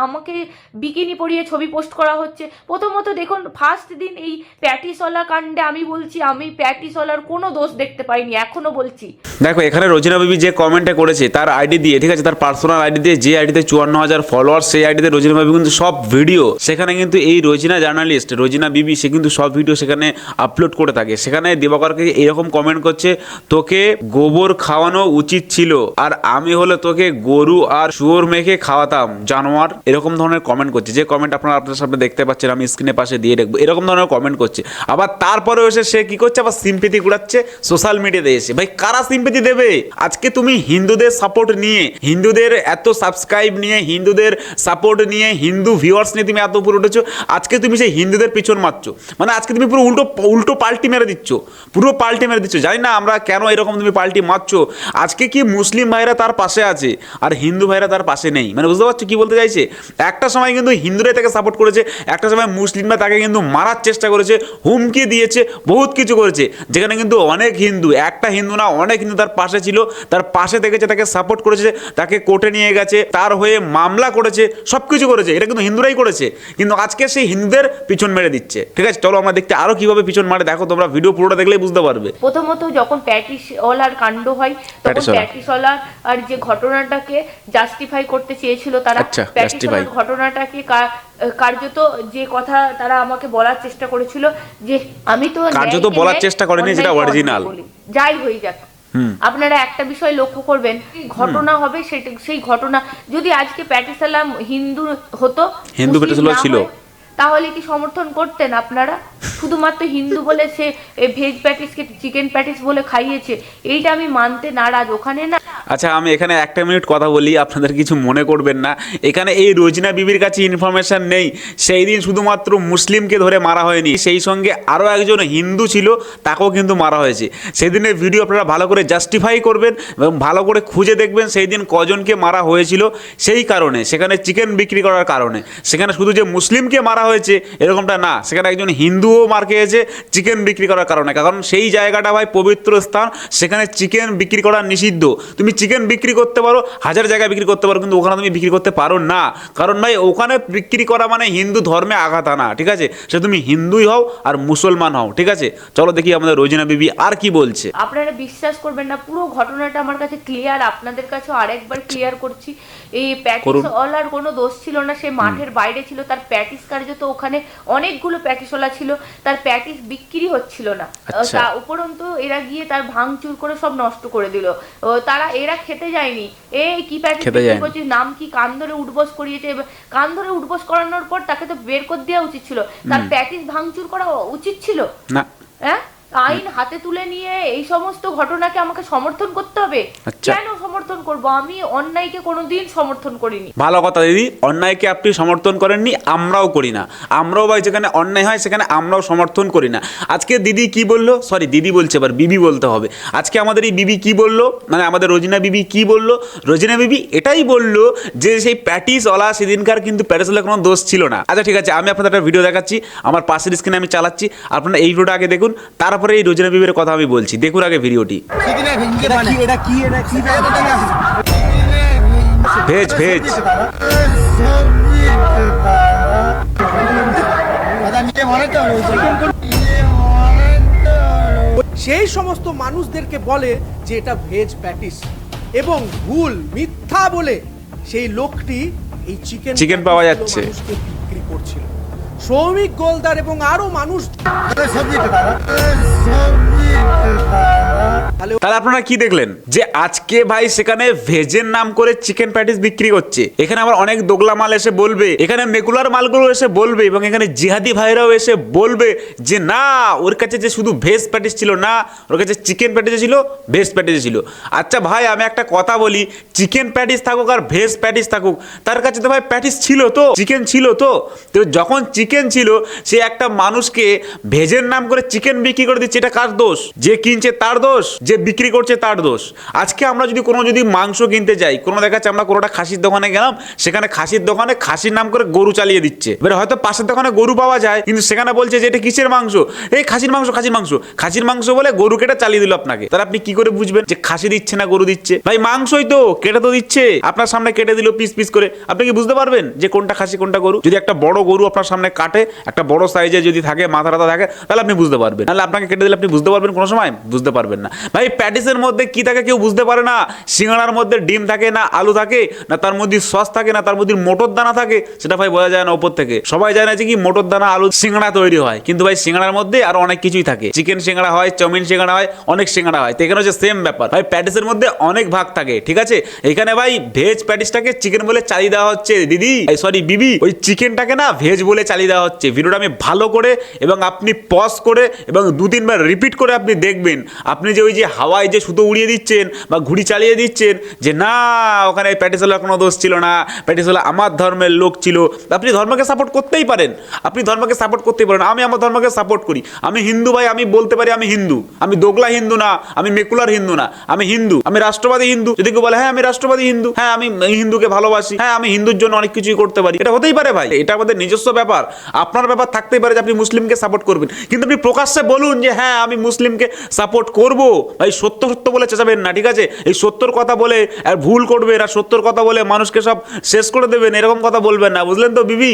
আমাকে বিকিনি পরিয়ে ছবি পোস্ট করা হচ্ছে। প্রথমত দেখুন, ফার্স্ট দিন এই প্যাটিসওয়ালা কাণ্ডে আমি বলছি আমি প্যাটিসওয়ালার কোনো দোষ দেখতে পাইনি, এখনো বলছি। দেখো এখানে রোজিনা বিবি যে কমেন্টে করেছে তার আইডি দিয়ে, ঠিক আছে, তার পার্সোনাল আইডি দিয়ে, যে আইডিতে 54,000 ফলোয়ার, সেই আইডিতে রোজিনা বিবি কিন্তু সব ভিডিও, সেখানে কিন্তু এই রোজিনা জার্নালিস্ট রোজিনা বিবি সে কিন্তু সব ভিডিও সেখানে আপলোড করে থাকে। সেখানে দিবাকরকে এরকম কমেন্ট করছে, তোকে গোবর খাওয়ানো উচিত ছিল, আর আমি হলে তোকে গরু আর শুয়োর মেখে খাওয়াতাম জানোয়ার, এরকম ধরনের কমেন্ট করছে। যে কমেন্ট আপনাদের সামনে দেখতে পাচ্ছেন, আমি স্ক্রিনের পাশে দিয়ে রাখবো, এরকম ধরনের কমেন্ট করছে। আবার তারপরে এসে সে কি করছে, আবার সিম্পেথি কুড়াচ্ছে সোশ্যাল মিডিয়াতে এসে। ভাই কারা সিম্পেথি দেবে? আজকে তুমি হিন্দুদের সাপোর্ট নিয়ে, হিন্দুদের এত সাবস্ক্রাইব নিয়ে, হিন্দুদের সাপোর্ট নিয়ে, হিন্দু ভিউয়ার্স নিয়ে তুমি এত উপরে উঠেছো, আজকে তুমি সেই হিন্দুদের পিছন মারছো, মানে আজকে তুমি পুরো উল্টো পাল্টি মেরে দিচ্ছ, পুরো পাল্টি মেরে দিচ্ছ। জানি না আমরা কেন কেন এরকম তুমি পাল্টি মারছো? আজকে কি মুসলিম ভাইরা তার পাশে আছে আর হিন্দু ভাইরা তার পাশে নেই, মানে বুঝতে পারছো কি বলতে চাইছে? একটা সময় কিন্তু হিন্দুরাই তাকে সাপোর্ট করেছে, একটা সময় মুসলিমরা তাকে কিন্তু মারার চেষ্টা করেছে, হুমকি দিয়েছে, বহুত কিছু করেছে, যেখানে কিন্তু অনেক হিন্দু, একটা হিন্দু না অনেক হিন্দু তার পাশে ছিল, তার পাশে থেকেছে, তাকে সাপোর্ট করেছে, তাকে কোর্টে নিয়ে গেছে, তার হয়ে মামলা করেছে, সব কিছু করেছে, এটা কিন্তু হিন্দুরাই করেছে। কিন্তু আজকে সেই হিন্দুদের পিছন মেরে দিচ্ছে। ঠিক আছে, চলো আমরা দেখতে আরো কিভাবে পিছন মারে, দেখো তোমরা ভিডিও পুরোটা দেখলেই বুঝতে পারবে। প্রথমত যখন প্যাটিসওয়ালার কাণ্ড হয় তখন প্যাটিসওয়ালার আর যে ঘটনাটাকে জাস্টিফাই করতে চেয়েছিল তারা, আচ্ছা, প্যাটিসওয়ালার ঘটনাটাকে কার্যত যে কথা তারা আমাকে বলার চেষ্টা করেছিল যে আমি তো কার্যত বলার চেষ্টা করেনি যেটা অরিজিনাল, যাই হয়ে যাক। আপনারা একটা বিষয় লক্ষ্য করবেন, ঘটনা হবে সেই ঘটনা যদি আজকে প্যাটিসওয়ালা হিন্দু হতো, হিন্দু প্যাটিসওয়ালা ছিল, তাহলে কি সমর্থন করতেন আপনারা? শুধুমাত্র হিন্দু বলে সে ভেজ প্যাটিসকে চিকেন প্যাটিস বলে খাইয়েছে, এইটা আমি মানতে নারাজ। ওখানে না, আচ্ছা আমি এখানে একটা মিনিট কথা বলি, আপনাদের কিছু মনে করবেন না। এখানে এই রোজিনা বিবির কাছে ইনফরমেশন নেই, সেই দিন শুধুমাত্র মুসলিমকে ধরে মারা হয়নি, সেই সঙ্গে আরও একজন হিন্দু ছিল, তাকেও কিন্তু মারা হয়েছে। সেই দিনের ভিডিও আপনারা ভালো করে জাস্টিফাই করবেন এবং ভালো করে খুঁজে দেখবেন সেই দিন কজনকে মারা হয়েছিল। সেই কারণে সেখানে চিকেন বিক্রি করার কারণে, সেখানে শুধু যে মুসলিমকে মারা হয়েছে এরকমটা না, সেখানে একজন হিন্দুও মার খেয়েছে চিকেন বিক্রি করার কারণে। কারণ সেই জায়গাটা ভাই পবিত্র স্থান, সেখানে চিকেন বিক্রি করা নিষিদ্ধ। তুমি চিকেন বিক্রি করতে পারো, হাজার জায়গায় বিক্রি করতে পারো, কিন্তু ওখানে তুমি বিক্রি করতে পারো না। কারণ ভাই ওখানে বিক্রি করা মানে হিন্দু ধর্মে আঘাত আনা। ঠিক আছে, সে তুমি হিন্দুই হও আর মুসলমান হও। ঠিক আছে, চলো দেখি আমাদের রোজিনা বিবি আর কি বলছে। আপনারা বিশ্বাস করবেন না, পুরো ঘটনাটা আমার কাছে ক্লিয়ার, আপনাদের কাছেও আরেকবার ক্লিয়ার করছি। এই প্যাটিসওয়ালার কোনো দোষ ছিল না, সে মাঠের বাইরে ছিল, তার প্যাটিস কার্যত ওখানে অনেকগুলো প্যাটিসওয়ালা ছিল, তার প্যাটিস বিক্রি হচ্ছিল না। তা উপরন্তু এরা গিয়ে তার ভাঙচুর করে সব নষ্ট করে দিল। এরা খেতে যায়নি, কি প্যাটিস বিক্রি করছিস, নাম কি, কান ধরে উঠবোস করিয়েছে। কান ধরে উঠবোস করানোর পর তাকে তো বের করে দেওয়া উচিত ছিল, তার প্যাটিস ভাঙচুর করা উচিত ছিল না। হ্যাঁ, আইন হাতে তুলে নিয়ে এই সমস্ত ঘটনাকে আমাকে সমর্থন করতে হবে? কেন সমর্থন করব? আমি অন্যায়কে কোনোদিন সমর্থন করিনি। ভালো কথা দিদি, অন্যায়কে আপনি সমর্থন করেননি, আমরাও করি না। আমরাও ভাই যেখানে অন্যায় হয় সেখানে আমরাও সমর্থন করি না। আজকে দিদি কি বললো, সরি দিদি বলছে, এবার বিবি বলতে হবে। আজকে আমাদের এই বিবি কি বললো, মানে আমাদের রোজিনা বিবি কি বললো? রোজিনা বিবি এটাই বললো যে সেই প্যাটিসওয়ালা সেদিনকার কিন্তু প্যাটিসওয়ালা কোনো দোষ ছিল না। আচ্ছা ঠিক আছে, আমি আপনাদের একটা ভিডিও দেখাচ্ছি, আমার পাশের স্ক্রিনে আমি চালাচ্ছি, আপনারা এই ভিডিওটা আগে দেখুন, তারপরে এই রোজিনা বিবির কথা আমি বলছি। দেখুন আগে ভিডিওটি। ভেজ ভেজ সেই সমস্ত মানুষদেরকে বলে যে এটা ভেজ প্যাটিস, এবং ভুল মিথ্যা বলে সেই লোকটি এই চিকেন পাওয়া যাচ্ছে বিক্রি করছিল। শ্রমিক গোলদার এবং আরো মানুষ। তাহলে আপনারা কি দেখলেন যে আজকে ভাই সেখানে ভেজের নাম করে চিকেন প্যাটিস বিক্রি করছে। এখানে আবার অনেক দোগলা মাল এসে বলবে, এখানে মেকুলার মালগুলো এসে বলবে, এবং এখানে জিহাদি ভাইরাও এসে বলবে যে না, ওর কাছে যে শুধু ভেজ প্যাটিস ছিল না, ওর কাছে চিকেন প্যাটিস ছিল, ভেজ প্যাটিস ছিল। আচ্ছা ভাই আমি একটা কথা বলি, চিকেন প্যাটিস থাকুক আর ভেজ প্যাটিস থাকুক, তার কাছে তো ভাই প্যাটিস ছিল, তো চিকেন ছিল। তো যখন চিকেন ছিল, সে একটা মানুষকে ভেজের নাম করে চিকেন বিক্রি করে দিচ্ছে, এটা কার দোষ? যে কিনছে তার দোষ, যে বিক্রি করছে তার দোষ। আজকে আমরা যদি মাংস কিনতে যাই, কোনো দেখাচ্ছে আমরা কোনোটা খাসির দোকানে গেলাম, সেখানে খাসির দোকানে খাসির নাম করে গরু চালিয়ে দিচ্ছে। এবার হয়তো পাশের দোকানে গরু পাওয়া যায়, কিন্তু সেখানে বলছে যে এটা কিসের মাংস, এই খাসির মাংস, খাসির মাংস, খাসির মাংস বলে গরু কেটে চালিয়ে দিল আপনাকে। তাহলে আপনি কি করে বুঝবেন যে খাসি দিচ্ছে না গরু দিচ্ছে? ভাই মাংসই তো, কেটে তো দিচ্ছে, আপনার সামনে কেটে দিল পিস পিস করে, আপনি কি বুঝতে পারবেন যে কোনটা খাসি কোনটা গরু? যদি একটা বড় গরু আপনার সামনে কাটে, একটা বড় সাইজে যদি থাকে, মাথা টাথা থাকে, তাহলে আপনি বুঝতে পারবেন। নাহলে আপনাকে কেটে দিলে আপনি বুঝতে পারবেন? কোনো সময় বুঝতে পারবেন না। ভাই প্যাটিসের মধ্যে কি থাকে কেউ বুঝতে পারে না। সিঙ্গাড়ার মধ্যে ডিম থাকে না, আলু থাকে না, তার মধ্যে সস থাকে না, তার মধ্যে মোটর দানা থাকে, সেটা ভাই বোঝা যায় না উপর থেকে। সবাই জানে যে কি মোটর দানা আলু সিঙ্গাড়া তৈরি হয়, কিন্তু ভাই সিঙ্গাড়ার মধ্যে আরো অনেক কিছুই থাকে। চিকেন সিঙ্গাড়া হয়, চাউমিন সিঙ্গাড়া হয়, অনেক সিঙ্গাড়া হয়। তো এখানে হচ্ছে সেম ব্যাপার ভাই, প্যাটিসের মধ্যে অনেক ভাগ থাকে। ঠিক আছে, এখানে ভাই ভেজ প্যাটিসটাকে চিকেন বলে চালিয়ে দেওয়া হচ্ছে দিদি, সরি বিবি, ওই চিকেনটাকে না ভেজ বলে চালিয়ে দেওয়া হচ্ছে। ভিডিওটা আমি ভালো করে এবং আপনি পজ করে এবং 2-3 বার রিপিট করে আপনি দেখবেন, আপনি যে ওই যে হাওয়ায় যে সুতো উড়িয়ে দিচ্ছেন বা ঘুড়ি চালিয়ে দিচ্ছেন যে না ওখানে প্যাটিসোলার কোনো দোষ ছিল না, প্যাটিসোলা আমার ধর্মের লোক ছিল। আপনি ধর্মকে সাপোর্ট করতেই পারেন, আপনি ধর্মকে সাপোর্ট করতেই পারেন। আমি আমার ধর্মকে সাপোর্ট করি, আমি হিন্দু ভাই, আমি বলতে পারি আমি হিন্দু, আমি দোগলা হিন্দু না, আমি মেকুলার হিন্দু না, আমি হিন্দু, আমি রাষ্ট্রবাদী হিন্দু। যদি কেউ বলে হ্যাঁ আমি রাষ্ট্রবাদী হিন্দু, হ্যাঁ আমি হিন্দুকে ভালোবাসি, হ্যাঁ আমি হিন্দুর জন্য অনেক কিছুই করতে পারি, এটা হতেই পারে ভাই, এটা আমাদের নিজস্ব ব্যাপার। আপনার ব্যাপার থাকতেই পারে যে আপনি মুসলিমকে সাপোর্ট করবেন, কিন্তু আপনি প্রকাশ্যে বলুন যে হ্যাঁ আমি মুসলিমকে সাপোর্ট করব। ভাই সত্য সত্য বলে চেঁচাবেন না, ঠিক আছে? এই সত্যর কথা বলে আর ভুল করবেন আর সত্যর কথা বলে মানুষকে সব শেষ করে দেবেন, এরকম কথা বলবেন না, বুঝলেন তো বিবি?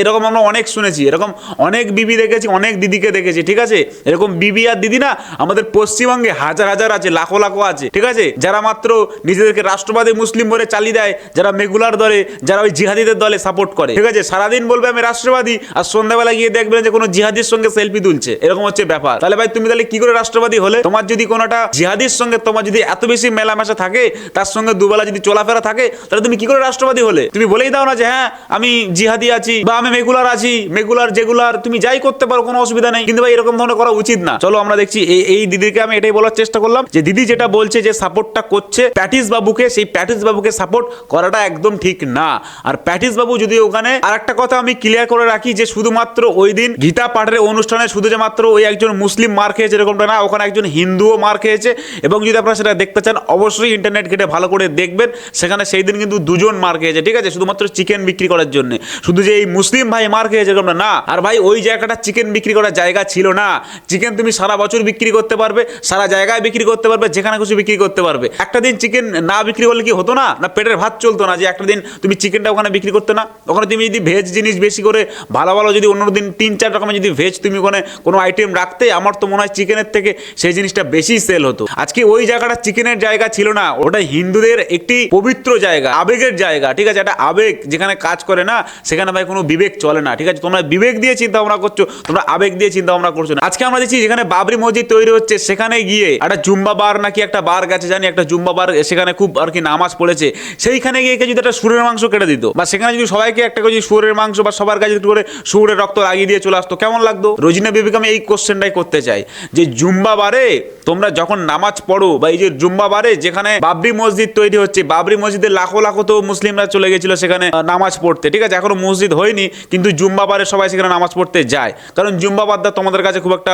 এরকম আমরা অনেক শুনেছি, এরকম অনেক বিবি দেখেছি, অনেক দিদিকে দেখেছি, ঠিক আছে? এরকম বিবি আর দিদি না আমাদের পশ্চিমবঙ্গে হাজার হাজার আছে, লাখো লাখো আছে, ঠিক আছে? যারা মাত্র নিজেদেরকে রাষ্ট্রবাদী মুসলিম বলে চালিয়ে দেয়, যারা মেগুলার দলে, যারা ওই জিহাদিদের দলে সাপোর্ট করে, ঠিক আছে? সারাদিন বলবে আমি রাষ্ট্রবাদী আর সন্ধ্যাবেলা গিয়ে দেখবেন যে কোনো জিহাদির সঙ্গে সেলফি তুলছে, এরকম হচ্ছে ব্যাপার। তাহলে ভাই তুমি তাহলে কি করে রাষ্ট্রবাদী হলে? তোমার যদি কোনোটা জিহাদির সঙ্গে তোমার যদি এত বেশি মেলামেশা থাকে, তার সঙ্গে দুবেলা যদি চলাফেরা থাকে, তাহলে তুমি কি করে রাষ্ট্রবাদী হলে? তুমি বলেই দাও না যে হ্যাঁ আমি জিহাদি আছি বা আমি মেগুলার আছি, মেগুলার যেগুলার তুমি যাই করতে পারো, কোনো অসুবিধা নেই, কিন্তু ভাই এরকম ধরনের করা উচিত না। চলো আমরা দেখছি এই দিদিকে আমি এটাই বলার চেষ্টা করলাম যে দিদি যেটা বলছে যে সাপোর্টটা করছে প্যাটিস বাবুকে, সেই প্যাটিস বাবুকে সাপোর্ট করাটা একদম ঠিক না। আর প্যাটিস বাবু যদি ওখানে আর একটা কথা আমি ক্লিয়ার করে রাখি যে শুধুমাত্র ওই দিন গীতা পাঠের অনুষ্ঠানে শুধু যে মাত্র ওই একজন মুসলিম মার খেয়েছে এরকমটা না, ওখানে একজন হিন্দুও মার খেয়েছে। এবং যদি আপনারা সেটা দেখতে চান অবশ্যই ইন্টারনেট ঘেটে ভালো করে দেখবেন, সেখানে সেই দিন কিন্তু দুজন মার খেয়েছে, ঠিক আছে? শুধুমাত্র চিকেন বিক্রি করার জন্য, শুধু যে এই মুসলিম ভাই মার খেয়েছে এরকমটা না। আর ভাই ওই জায়গাটা চিকেন বিক্রি করার জায়গা ছিল না। চিকেন তুমি সারা বছর বিক্রি করতে পারবে, সারা জায়গায় বিক্রি করতে পারবে, যেখানে খুশি বিক্রি করতে পারবে। একটা দিন চিকেন না বিক্রি করলে কি হতো না? না পেটের ভাত চলতো না যে একটা দিন তুমি চিকেনটা ওখানে বিক্রি করতে না? ওখানে তুমি যদি ভেজ জিনিস বেশি করে ভালো ভালো যদি অন্য দিন 3-4 রকমের যদি ভেজ তুমি ওখানে কোনো আইটেম রাখতে, আমার তো মনে হয় চিকেনের থেকে সেই জিনিসটা বেশি সেল হতো। আজকে ওই জায়গাটা চিকেনের জায়গা ছিল না, ওটা হিন্দুদের একটি পবিত্র জায়গা, আবেগের জায়গা, ঠিক আছে? একটা আবেগ যেখানে কাজ করে না, সেখানে ভাই কোনো বিবেক চলে না, ঠিক আছে? তোমরা বিবেক দিয়ে চিন্তা ভাবনা করছো, তোমরা আবেগ দিয়ে চিন্তা ভাবনা করছো না। আজকে আমরা দেখছি যেখানে বাবরি মসজিদ তৈরি হচ্ছে সেখানে গিয়ে একটা জুম্বা বার নাকি একটা বার গেছে, জানি একটা জুম্বা বার, সেখানে খুব আর কি নামাজ পড়েছে, সেইখানে গিয়ে যদি একটা শুয়োরের মাংস কেটে দিত, বা সেখানে যদি সবাইকে একটা করে শুয়োরের মাংস বা সবার কাছে একটু করে শুয়োরের রক্ত লাগিয়ে দিয়ে চলে আসতো, কেমন লাগতো? রোজিনা বিবিকে আমি এই কোশ্চেনটাই করতে চাই যে জুম্বা বারে তোমরা যখন নামাজ পড়ো, বা এই যে জুম্বা বারে যেখানে বাবরি মসজিদ তৈরি হচ্ছে, বাবরি মসজিদে লাখো লাখো তো মুসলিমরা চলে গেছিল সেখানে নামাজ পড়তে, ঠিক আছে? এখনো মসজিদ হয়নি, কিন্তু জুম্বা বারে সবাই সেখানে নামাজ পড়তে যায়, কারণ জুম্বা বারটা তোমাদের কাছে খুব একটা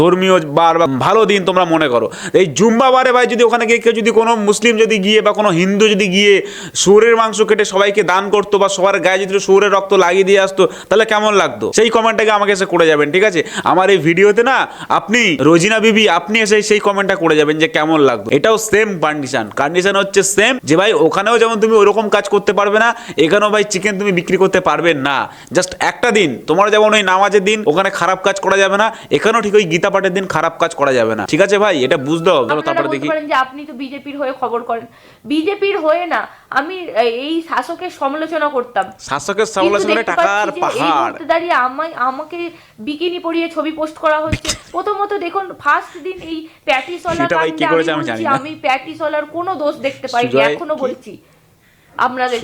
ধর্মীয় বার বা ভালো দিন তোমরা মনে করো। এই জুম্বা বারে ভাই যদি ওখানে গিয়ে কেউ যদি কোনো মুসলিম যদি গিয়ে বা কোনো হিন্দু যদি গিয়ে শুয়োরের মাংস কেটে সবাইকে দান করতো বা সবার গায়ে যদি শুয়োরের রক্ত লাগিয়ে দিয়ে আসতো, তাহলে কেমন লাগতো? সেই কমেন্টটাকে আমাকে এসে করে যাবেন, ঠিক আছে? আমার এই ভিডিওতে না আপনি রোজিনা বিবি আপনি এসে সেই কমেন্টটা করে যাবেন যে কেমন লাগতো। এটাও সেম কন্ডিশন হচ্ছে সেম, যে ভাই ওখানেও যেমন তুমি ওরকম কাজ করতে পারবে না, এখানেও ভাই চিকেন তুমি বিক্রি করতে পারবে না। জাস্ট একটা দিন তোমার যেমন ওই নামাজের দিন ওখানে খারাপ কাজ করা যাবে না, এখানেও ঠিক ওই গীতা পাঠের দিন খারাপ কাজ করা যাবে না, ঠিক আছে ভাই? এটা বুঝতে হবে। তারপরে দেখি যে আপনি তো বিজেপির হয়ে খবর করেন, বিজেপির হয়ে না, আমি এই শাসকের সমালোচনা করতাম, শাসকের সমালোচনা টাকার পাহাড়। দাঁড়িয়ে আমাকে বিকিনি পরিয়ে ছবি পোস্ট করা হচ্ছে। প্রথমত দেখুন ফার্স্ট দিন এই প্যাটিসওয়ালার কাণ্ডে আমি প্যাটিসওয়ালার কোনো দোষ দেখতে পাইনি, এখনো বলছি। আপনাদের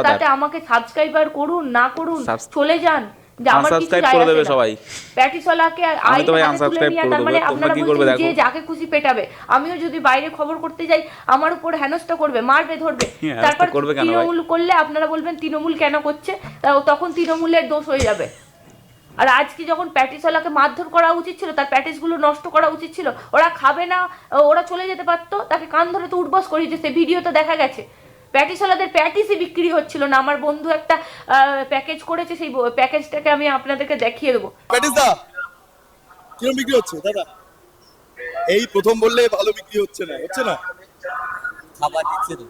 তাতে আমাকে সাবস্ক্রাইবার করুন না করুন চলে যান, যে আমার কিছু যায় আসে না। সবাই প্যাটিসওয়ালাকে আই তুলে নিয়ে তার মানে আপনারা বলছেন যে যাকে খুশি পেটাবে। আমিও যদি বাইরে খবর করতে যাই আমার উপর হেনস্থা করবে, মারবে, ধরবে। তারপর তৃণমূল করলে আপনারা বলবেন তৃণমূল কেন করছে, তখন তৃণমূলের দোষ হয়ে যাবে। আর আজকে যখন প্যাটিসওয়ালাকে মারধর করা উচিত ছিল, তার প্যাটিসগুলো নষ্ট করা উচিত ছিল, ওরা খাবে না, ওরা চলে যেতে পারতো, তাকে কান ধরে তো উঠবস করিয়েছে, সে ভিডিওতে দেখা গেছে। প্যাটিসওয়ালাদের প্যাটিসই বিক্রি হচ্ছিল না। আমার বন্ধু একটা প্যাকেজ করেছে, সেই প্যাকেজটাকে আমি আপনাদেরকে দেখিয়ে দেবো। প্যাটিস দা কিরকম বিক্রি হচ্ছে দাদা? এই প্রথম বললে ভালো বিক্রি হচ্ছে না, হচ্ছে না? খাবার দিচ্ছে তো,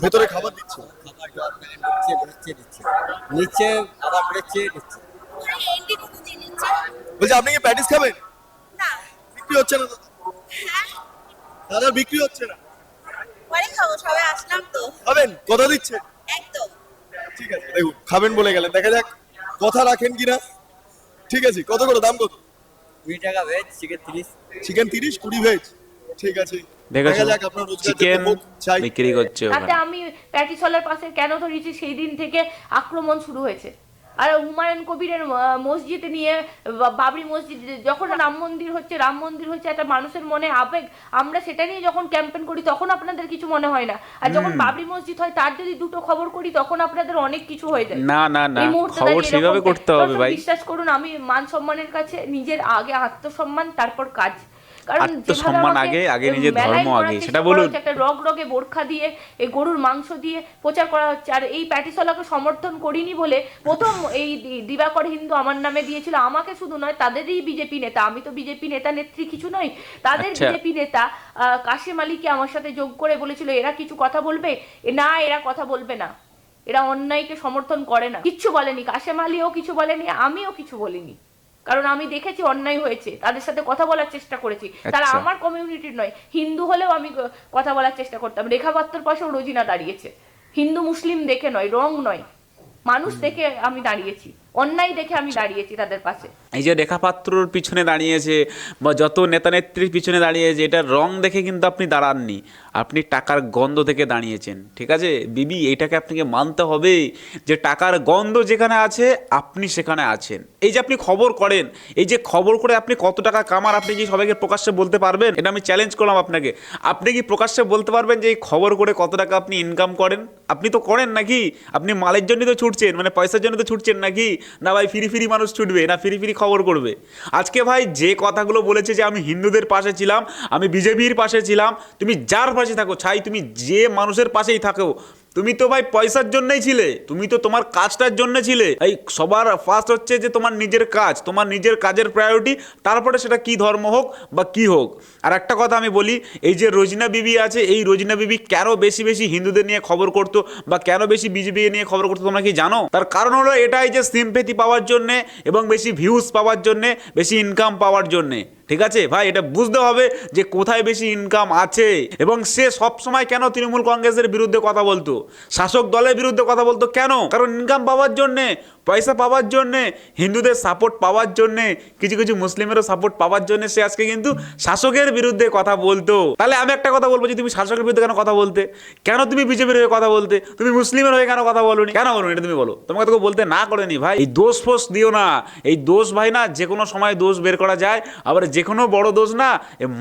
ভেতরে খাবার দিচ্ছে, খাবার দিচ্ছে, নিচে আবার দিচ্ছে। বলছি আপনি কি প্যাটিস খাবেন? না, বিক্রি হচ্ছে না দাদা? হ্যাঁ দাদা বিক্রি হচ্ছে না, পরে খাবো, সবাই আসলাম তো। খাবেন? কথা দিচ্ছেন? একদম ঠিক আছে, দেখুন খাবেন বলে গেলেন, দেখা যাক কথা রাখেন কিনা। ঠিক আছে, কত করে দাম? কত? 20 টাকা ভেজ, চিকেন 30। চিকেন 30, 20 ভেজ, ঠিক আছে। দেখেছো দেখা যাক আপনার রোজগার চিকেন যত হোক চাই। বিক্রি করছে তাতে ওখানে। আমি প্যাটিসওয়ালার পাশে কেন ধরেছি, সেই দিন থেকে আক্রমণ শুরু হয়েছে। আর হুমায়ুন কবিরের মসজিদ নিয়ে বাবরি মসজিদ, যখন রাম মন্দির হচ্ছে একটা মানুষের মনে আবেগ, আমরা সেটা নিয়ে যখন ক্যাম্পেন করি তখন আপনাদের কিছু মনে হয় না, আর যখন বাবরি মসজিদ হয় তার যদি দুটো খবর করি তখন আপনাদের অনেক কিছু হয়ে যায়। না না না, এই মুহূর্তে খবর দাঁড়িয়ে সেভাবে এরকম করতে হবে ভাই। বিশ্বাস করুন, আমি মান সম্মানের কাছে নিজের আগে আত্মসম্মান, তারপর কাজ। কারণ আত্মসম্মান আগে নিজের ধর্ম আগে, সেটা বলুন। একটা রগে বোরখা দিয়ে এই গরুর মাংস দিয়ে প্রচার করা হচ্ছে, আর এই প্যাটিসওয়ালাকে সমর্থন করিনি বলে প্রথম এই দিবাকর হিন্দু আমার নামে দিয়েছিল, আমাকে শুধু নয় তাদেরই বিজেপি নেতা, আমি তো বিজেপি নেতা নেত্রী কিছু নই, তাদের বিজেপি নেতা কাশেম আলীকে আমার সাথে যোগ করে বলেছিল এরা কিছু কথা বলবে, না এরা কথা বলবে না, এরা অন্যায়কে সমর্থন করে না, কিচ্ছু বলেনি, কাশেম আলীও কিছু বলেনি, আমিও কিছু বলিনি, কারণ আমি দেখেছি অন্যায় হয়েছে, তাদের সাথে কথা বলার চেষ্টা করেছি, তারা আমার কমিউনিটির নয়, হিন্দু হলেও আমি কথা বলার চেষ্টা করতাম। রেখা পাত্রর পাশেও রোজিনা দাঁড়িয়েছে, হিন্দু মুসলিম দেখে নয়, রং নয়, মানুষ দেখে আমি দাঁড়িয়েছি, অন্যায় দেখে আমি দাঁড়িয়েছি তাদের পাশে। এই যে রেখা পাত্রর পিছনে দাঁড়িয়েছে বা যত নেতা নেত্রীর পিছনে দাঁড়িয়েছে, এটা রং দেখে কিন্তু আপনি দাঁড়াননি, আপনি টাকার গন্ধ থেকে দাঁড়িয়েছেন, ঠিক আছে বিবি, এইটাকে আপনাকে মানতে হবে যে টাকার গন্ধ যেখানে আছে আপনি সেখানে আছেন। এই যে আপনি খবর করেন, এই যে খবর করে আপনি কত টাকা কামান, আপনি কি সবাইকে প্রকাশ্যে বলতে পারবেন? এটা আমি চ্যালেঞ্জ করলাম আপনাকে, আপনি কি প্রকাশ্যে বলতে পারবেন যে এই খবর করে কত টাকা আপনি ইনকাম করেন? আপনি তো করেন নাকি? আপনি মালের জন্যই তো ছুটছেন, মানে পয়সার জন্য তো ছুটছেন নাকি? না ভাই ফিরি মানুষ ছুটবে, না ফিরি খবর করবে? আজকে ভাই যে কথাগুলো বলেছে যে আমি হিন্দুদের পাশে ছিলাম, আমি বিজেপির পাশে ছিলাম, তুমি যার পাশে থাকো ছাই, তুমি যে মানুষের পাশেই থাকো, তুমি তো ভাই পয়সার জন্যই ছিলে, তুমি তো তোমার কাজটার জন্য ছিলে। এই সবার ফার্স্ট হচ্ছে যে তোমার নিজের কাজ, তোমার নিজের কাজের প্রায়োরিটি, তারপরে সেটা কি ধর্ম হোক বা কি হোক। আর একটা কথা আমি বলি, এই যে রোজিনা বিবি আছে, এই রোজিনা বিবি কেন বেশি হিন্দুদের নিয়ে খবর করতো বা কেন বেশি বিজেপি নিয়ে খবর করতো তোমরা কি জানো? তার কারণ হলো এটাই যে সিম্পেথি পাওয়ার জন্যে এবং বেশি ভিউজ পাওয়ার জন্যে, বেশি ইনকাম পাওয়ার জন্যে, ঠিক আছে ভাই? এটা বুঝতে হবে যে কোথায় বেশি ইনকাম আছে। এবং সে সব সময় কেন তৃণমূল কংগ্রেসের বিরুদ্ধে কথা বলতো, শাসক দলের বিরুদ্ধে কথা বলতো কেন? কারণ ইনকাম পাওয়ার জন্যে, পয়সা পাওয়ার জন্যে, হিন্দুদের সাপোর্ট পাওয়ার জন্যে, কিছু মুসলিমেরও সাপোর্ট পাওয়ার জন্যে সে আজকে কিন্তু শাসকের বিরুদ্ধে কথা বলতো। তাহলে আমি একটা কথা বলবো, যে তুমি শাসকের বিরুদ্ধে কেন কথা বলতে? কেন তুমি বিজেপির হয়ে কথা বলতে? তুমি মুসলিমের হয়ে কেন কথা বলোনি? কেন বলো এটা তুমি বলো? তোমাকে তো বলতে না করেনি ভাই। এই দোষ ফোষ দিও না, এই দোষ ভাই না যে কোনো সময় দোষ বের করা যায়, আবার যে কোনো বড় দোষ না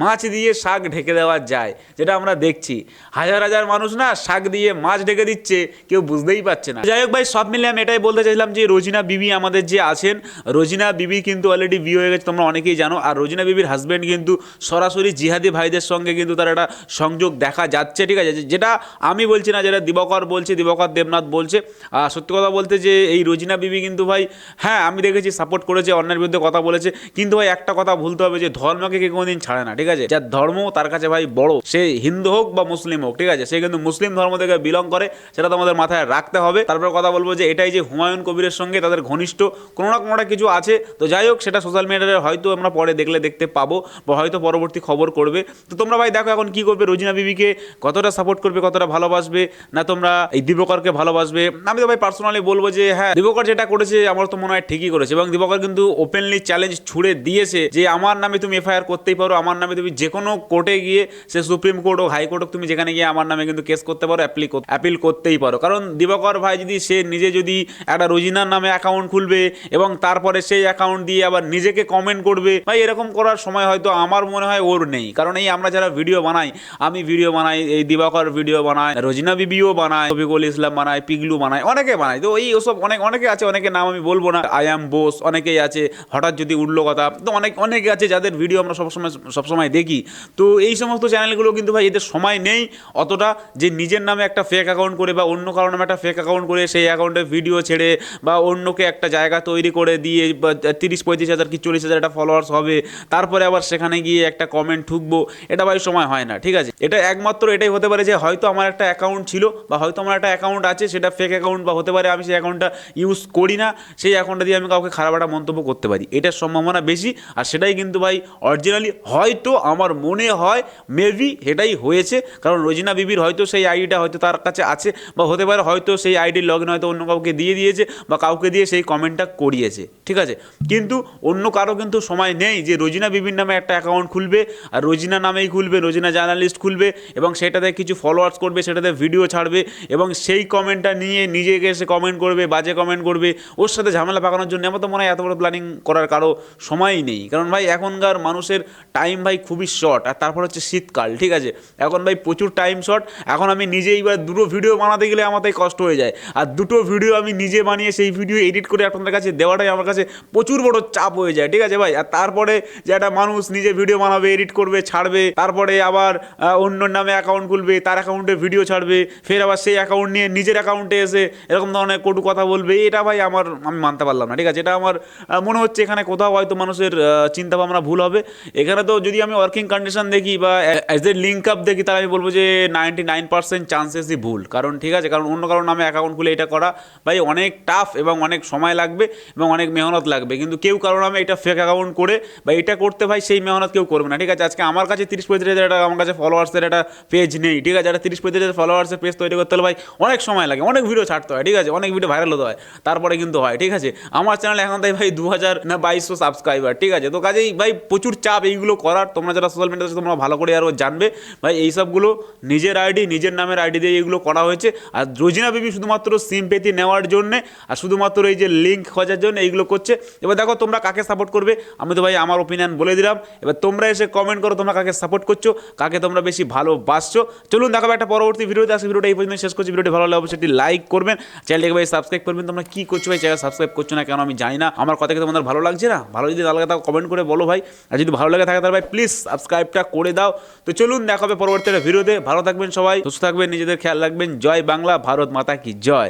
মাছ দিয়ে শাক ঢেকে দেওয়া যায়, যেটা আমরা দেখছি। হাজার মানুষ না শাক দিয়ে মাছ ঢেকে দিচ্ছে, কেউ বুঝতেই পারছে না। যাই হোক ভাই, সব মিলে আমি এটাই বলতে চাইলাম যে রোজিনা বিবি আমাদের যে আছেন, রোজিনা বিবি কিন্তু অলরেডি বিয়ে হয়ে গেছে, তোমরা অনেকেই জানো। আর রোজিনা বিবির হাজব্যান্ড কিন্তু সরাসরি জিহাদি ভাইদের সঙ্গে কিন্তু তার একটা সংযোগ দেখা যাচ্ছে, ঠিক আছে? যেটা আমি বলছি না, যেটা দিবাকর বলছে, দিবাকর দেবনাথ বলছে। সত্যি কথা বলতে যে এই রোজিনা বিবি কিন্তু ভাই, হ্যাঁ আমি দেখেছি সাপোর্ট করেছে, অন্যের বিরুদ্ধে কথা বলেছে, কিন্তু ভাই একটা কথা ভুলতে হবে যে ধর্মকে কে কোনোদিন ছাড়ে না, ঠিক আছে? যার ধর্ম তার কাছে ভাই বড়, সে হিন্দু হোক বা মুসলিম হোক, ঠিক আছে? সে কিন্তু মুসলিম ধর্ম থেকে বিলং করে, সেটা তো আমাদের মাথায় রাখতে হবে। তারপর কথা বলবো যে এটাই যে হুমায়ুন কবিরের সঙ্গে তাদের ঘনিষ্ঠ কোনো না কোনোটা কিছু আছে, তো যাই হোক সেটা সোশ্যাল মিডিয়ায় হয়তো আমরা পরে দেখতে পাবো বা হয়তো পরবর্তী খবর করবে। তো তোমরা ভাই দেখো এখন কি করবে, রোজিনা বিবিকে কতটা সাপোর্ট করবে, কতটা ভালোবাসবে, না তোমরা এই দিবাকরকে ভালোবাসবে? আমি তো ভাই পার্সোনালি বলবো যে হ্যাঁ, দিবাকর যেটা করেছে আমার তো মনে হয় ঠিকই করেছে, এবং দিবাকর কিন্তু ওপেনলি চ্যালেঞ্জ ছুড়ে দিয়েছে যে আমার নামে তুমি এফআইআর করতেই পারো, আমার নামে তুমি যে কোনো কোর্টে গিয়ে, সে সুপ্রিম কোর্ট হোক হাইকোর্ট হোক, তুমি যেখানে গিয়ে আমার নামে কিন্তু কেস করতে পারো, অ্যাপিল করতেই পারো। কারণ দিবাকর ভাই যদি সে নিজে যদি একটা রোজিনার নামে অ্যাকাউন্ট খুলবে এবং তারপরে সেই অ্যাকাউন্ট দিয়ে আবার নিজেকে কমেন্ট করবে, ভাই এরকম করার সময় হয়তো আমার মনে হয় ওর নেই। কারণ এই আমরা যারা ভিডিও বানাই, আমি ভিডিও বানাই, এই দিবাকর ভিডিও বানায়, রোজিনা বিবিও বানায়, রফিকুল ইসলাম বানায়, পিগলু বানায়, অনেকে বানায়। তো এই ওসব অনেকে আছে, অনেকে নাম আমি বলবো না, আই এম বোস অনেকেই আছে, হঠাৎ যদি উঠলো কথা, তো অনেকে আছে যাদের ভিডিও আমরা সবসময় দেখি। তো এই সমস্ত চ্যানেলগুলো কিন্তু ভাই এদের সময় নেই অতটা যে নিজের নামে একটা ফেক অ্যাকাউন্ট করে বা অন্য কারোর নামে একটা ফেক অ্যাকাউন্ট করে সেই অ্যাকাউন্টে ভিডিও ছেড়ে বা অন্যকে একটা জায়গা তৈরি করে দিয়ে 30-35 হাজার কি 40 হাজার একটা ফলোয়ার্স হবে, তারপরে আবার সেখানে গিয়ে একটা কমেন্ট ঠুকবো, এটা ভাই সময় হয় না, ঠিক আছে? এটা একমাত্র এটাই হতে পারে যে হয়তো আমার একটা অ্যাকাউন্ট ছিল বা হয়তো আমার একটা অ্যাকাউন্ট আছে, সেটা ফেক অ্যাকাউন্ট, বা হতে পারে আমি সেই অ্যাকাউন্টটা ইউজ করি না, সেই অ্যাকাউন্টটা দিয়ে আমি কাউকে খারাপ একটা মন্তব্য করতে পারি, এটার সম্ভাবনা বেশি। আর সেটাই কিন্তু ভাই অরিজিনালি হয়তো আমার মনে হয় মেবি এটাই হয়েছে, কারণ রোজিনা বিবির হয়তো সেই আইডিটা হয়তো তার কাছে আছে, বা হতে পারে হয়তো সেই আইডির লগ ইন হয়তো অন্য কাউকে দিয়ে দিয়েছে, বা কাউকে দিয়ে সেই কমেন্টটা করিয়েছে, ঠিক আছে। কিন্তু অন্য কারো কিন্তু সময় নেই যে রোজিনা বিবির নামে একটা অ্যাকাউন্ট খুলবে আর রোজিনা নামেই খুলবে, রোজিনা জার্নালিস্ট খুলবে এবং সেটাতে কিছু ফলোয়ার্স করবে, সেটাতে ভিডিও ছাড়বে এবং সেই কমেন্টটা নিয়ে নিজেকে এসে কমেন্ট করবে, বাজে কমেন্ট করবে, ওর সাথে ঝামেলা পাকানোর জন্য। আমার তো মনে হয় এত বড় প্ল্যানিং করার কারো সময়ই নেই, কারণ ভাই এখনকার মানুষের টাইম ভাই খুবই শর্ট। আর তারপর হচ্ছে শীতকাল, ঠিক আছে, এখন ভাই প্রচুর টাইম শর্ট। এখন আমি নিজেই এবার দুটো ভিডিও বানাতে গেলে আমার তাই কষ্ট হয়ে যায়, আর দুটো ভিডিও আমি নিজে বানিয়ে সেই ভিডিও এডিট করে আপনাদের কাছে দেওয়াটাই আমার কাছে প্রচুর বড় চাপ হয়ে যায়, ঠিক আছে ভাই। আর তারপরে যে একটা মানুষ নিজে ভিডিও বানাবে, এডিট করবে, ছাড়বে, তারপরে আবার অন্য নামে অ্যাকাউন্ট খুলবে, তার অ্যাকাউন্টে ভিডিও ছাড়বে, ফের আবার সেই অ্যাকাউন্ট নিয়ে নিজের অ্যাকাউন্টে এসে এরকম ধরনের কটু কথা বলবে, এটা ভাই আমি মানতে পারলাম না, ঠিক আছে। এটা আমার মনে হচ্ছে এখানে কোথাও হয়তো মানুষের চিন্তাভাবনা ভুল হবে। এখানে তো যদি আমি ওয়ার্কিং কন্ডিশন দেখি বা অ্যাজ এ লিঙ্ক আপ দেখি, তাহলে আমি বলবো যে 99% চান্সেসই ভুল। কারণ ঠিক আছে, কারণ অন্য কারোর নামে অ্যাকাউন্ট খুলে এটা করা ভাই অনেক টাফ এবং অনেক সময় লাগবে এবং অনেক মেহনত লাগবে। কিন্তু কেউ কারোর নামে এটা ফেক অ্যাকাউন্ট করে বা এটা করতে ভাই সেই মেহনত কেউ করবে না, ঠিক আছে। আজকে আমার কাছে 30-35 হাজার আমার কাছে ফলোয়ার্সের একটা পেজ নেই, ঠিক আছে। একটা 30-35 হাজার ফলোয়ার্সের পেজ তৈরি করতে হলে ভাই অনেক সময় লাগে, অনেক ভিডিও ছাড়তে হয়, ঠিক আছে, অনেক ভিডিও ভাইরাল হতে হয়, তারপরে কিন্তু হয়, ঠিক আছে। আমার চ্যানেলে এখন তাই ভাই 2200 সাবস্ক্রাইবার, ঠিক আছে। তো কাজেই ভাই প্রচুর চাপ এইগুলো করার। তোমরা যারা সোশ্যাল মিডিয়াতে তোমরা ভালো করে আরও জানবে ভাই, এইসবগুলো নিজের আইডি, নিজের নামের আইডি দিয়ে এইগুলো করা হয়েছে। আর রোজিনা বিবি শুধুমাত্র সিম্পেথি নেওয়ার জন্যে আর শুধুমাত্র এই যে লিঙ্ক খোঁজার জন্য এইগুলো করছে। এবার দেখো তোমরা কাকে সাপোর্ট করবে, আমি তো ভাই আমার ওপিনিয়ন বলে দিলাম। এবার তোমরা এসে কমেন্ট করো তোমরা কাকে সাপোর্ট করছো, কাকে তোমরা বেশি ভালোবাসছো। চলুন দেখাবো একটা পরবর্তী ভিডিওতে। আজকে ভিডিওটা এই পর্যন্ত শেষ করছি। ভিডিওটি ভালো লাগলে অবশ্যই লাইক করবেন, চ্যানেলটাকে ভাই সাবস্ক্রাইব করবেন। তোমরা কি করছো ভাই, চ্যানেল সাবস্ক্রাইব করছো না কেন আমি জানি না, আমার কথা কি তোমাদের ভালো লাগছে না? ভালো যদি না লাগে তাও কমেন্ট করে বলো ভাই, আর যদি ভালো লাগে থাকে তাহলে ভাই প্লিজ সাবস্ক্রাইবটা করে দাও। তো চলুন দেখা হবে পরবর্তী একটা ভিডিওতে। ভালো থাকবেন সবাই, সুস্থ থাকবেন, নিজেদের খেয়াল রাখবেন। জয় বাংলা, ভারত মাতা কি জয়।